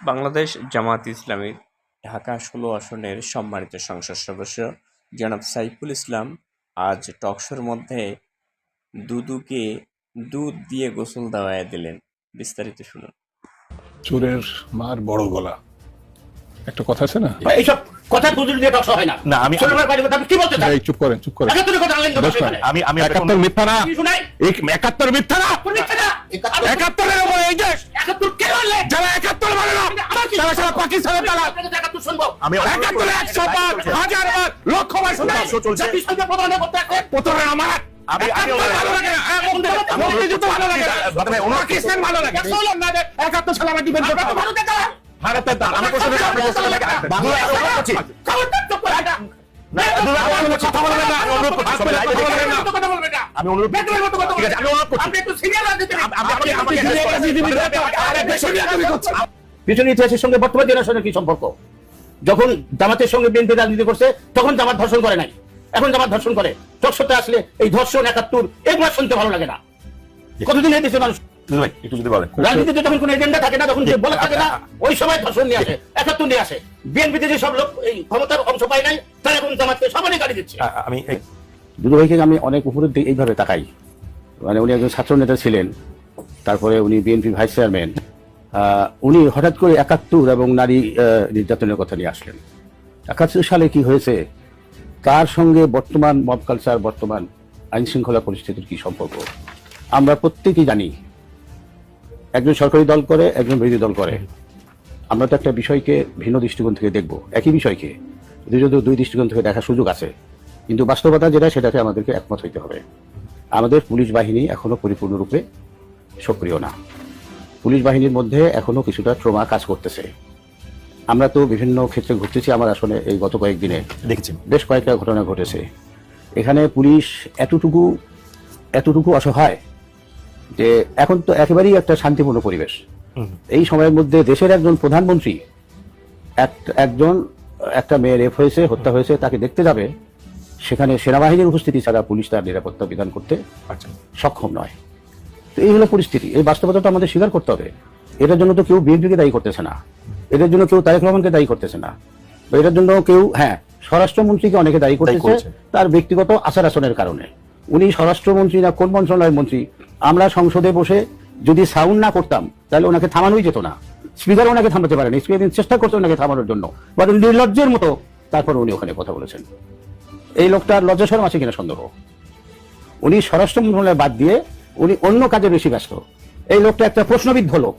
বাংলাদেশ জামায়াত ইসলামীর ঢাকা ১৬ আসনের সম্মানিত সংসদ সদস্য জনাব সাইফুল ইসলাম আজ টকশোর মধ্যে দুদুকে দুধ দিয়ে গোসল দেওয়ায় দিলেন। বিস্তারিত শুনুন। চোরের মার বড় গলা, একটা কথা আছে না? এইসব কথা দুদুল দিয়ে টকশো হয় না। না, আমি ছোটবেলার বাড়ির কথা আপনি কি বলতে চান? এই চুপ করেন, চুপ করেন। একাত্তরের কথা আনলেন কেন দোস্ত, সেখানে? আমি ৭১ মিথ্যা না, কি শুনাই? ৭১ মিথ্যা না। কোন মিথ্যা না? ৭১-এর উপর এই দেশ, ৭১ কে বললে? যারা ৭১ মানে না, আমার কি? তারা সারা পাকিস্তানের তালা। আপনাকে তো ৭১ শুনবো। আমি ৭১-এ ১০০ বার, 1000 বার, লক্ষ বার শুনলাম। জাতির সঙ্গে প্রতারণা করতে আসে। প্রতারণা আমার। আমি ৭১ ভালো লাগে না, আমার কিছু তো ভালো লাগে না। ভাই, পাকিস্তান ভালো লাগে। বললাম না যে ৭১ সালে আমার ডিফেন্স করতে হবে। ভারতে যাওয়া। ভারতের দাম। আমি প্রশ্ন করছি, আপনি প্রশ্ন করলেন। বাংলায় আমি অনুরোধ করছি। খবরদার চুপ করে থাকা। কথা বলবেন না, আমি অনুরোধ করছি, সবাই লাইভে কথা বলবেন না। কথা বলবেন না। আমি অনুরোধ করছি। বেতনের মতো কথা ঠিক আছে, আমি অনুরোধ করছি। আপনি একটু সিনিয়র রাজনীতিবিদ। পিছনে ইতিহাসের সঙ্গে বর্তমান জেনারেশনের কি সম্পর্ক? যখন জামাতের সঙ্গে বিএনপি রাজনীতি করছে তখন জামাত ধর্ষণ করে নাই, এখন জামাত ধর্ষণ করে। টকশোতে আসলে এই ধর্ষণ ৭১ এগুলো শুনতে ভালো লাগে না। কতদিন এই দেশের মানুষ ভাই, একটু যদি বলেন। রাজনীতিতে যখন কোনো এজেন্ডা থাকে না, যখন যে বলা থাকে না, ওই সময় ধর্ষণ নিয়ে আসে, ৭১ নিয়ে আসে। বিএনপিতে যে সব লোক এই ক্ষমতার অংশ পায় নাই, তারা এখন জামাতকে সমানে গাড়ি দিচ্ছে। আমি দুদু ভাইকে আমি অনেক উপরের দিকে এইভাবে তাকাই, মানে উনি একজন ছাত্র নেতা ছিলেন, তারপরে উনি বিএনপি ভাইস চেয়ারম্যান। উনি হঠাৎ করে ৭১ এবং নারী নির্যাতনের কথা নিয়ে আসলেন। ৭১ সালে কি হয়েছে, তার সঙ্গে বর্তমান মব কালচার, বর্তমান আইন শৃঙ্খলা পরিস্থিতির কি সম্পর্ক আমরা প্রত্যেকেই জানি। একজন সরকারি দল করে, একজন বিরোধী দল করে। আমরা তো একটা বিষয়কে ভিন্ন দৃষ্টিকোণ থেকে দেখব, একই বিষয়কে দুই দৃষ্টিকোণ থেকে দেখার সুযোগ আছে, কিন্তু বাস্তবতা যেটা সেটাতে আমাদেরকে একমত হইতে হবে। আমাদের পুলিশ বাহিনী এখনো পরিপূর্ণরূপে সক্রিয় না। পুলিশ বাহিনীর মধ্যে এখনো কিছুটা ট্রমা কাজ করতেছে। আমরা তো বিভিন্ন ক্ষেত্রে ঘুরতেছি, আমার আসলে এই গত কয়েকদিনে দেখেছি বেশ কয়েকটা ঘটনা ঘটেছে। এখানে পুলিশ এতটুকু অসহায় যে এখন তো একেবারেই একটা শান্তিপূর্ণ পরিবেশ। এই সময়ের মধ্যে দেশের একজন প্রধানমন্ত্রী একটা মেয়ে রেপ হয়েছে, হত্যা হয়েছে, তাকে দেখতে যাবে, সেখানে সেনাবাহিনীর উপস্থিতি ছাড়া পুলিশ তার নিরাপত্তা বিধান করতে সক্ষম নয়। তো এই হলো পরিস্থিতি। এই বাস্তবতাটা আমাদের স্বীকার করতে হবে। এটার জন্য তো কেউ বিএনপিকে দায়ী করতেছে না, এটার জন্য কেউ তারেক রহমানকে দায়ী করতেছে না, বা এটার জন্য কেউ স্বরাষ্ট্রমন্ত্রীকে অনেকে দায়ী করতেছে তার ব্যক্তিগত আচার আচরণের কারণে। উনি স্বরাষ্ট্রমন্ত্রী না কোন মন্ত্রণালয়ের মন্ত্রী? আমরা সংসদে বসে যদি সাউন্ড না করতাম তাহলে ওনাকে থামানোই যেত না। স্পিকার ওনাকে থামাতে পারেনি, স্পিকার চেষ্টা করছে ওনাকে থামানোর জন্য, বা নির্লজ্জের মতো তারপর উনি ওখানে কথা বলেছেন। এই লোকটার লজ্জা শরম আছে কিনা সন্দেহ। উনি স্বরাষ্ট্র মন্ত্রণালয় বাদ দিয়ে উনি অন্য কাজে বেশি ব্যস্ত। এই লোকটা একটা প্রশ্নবিদ্ধ লোক।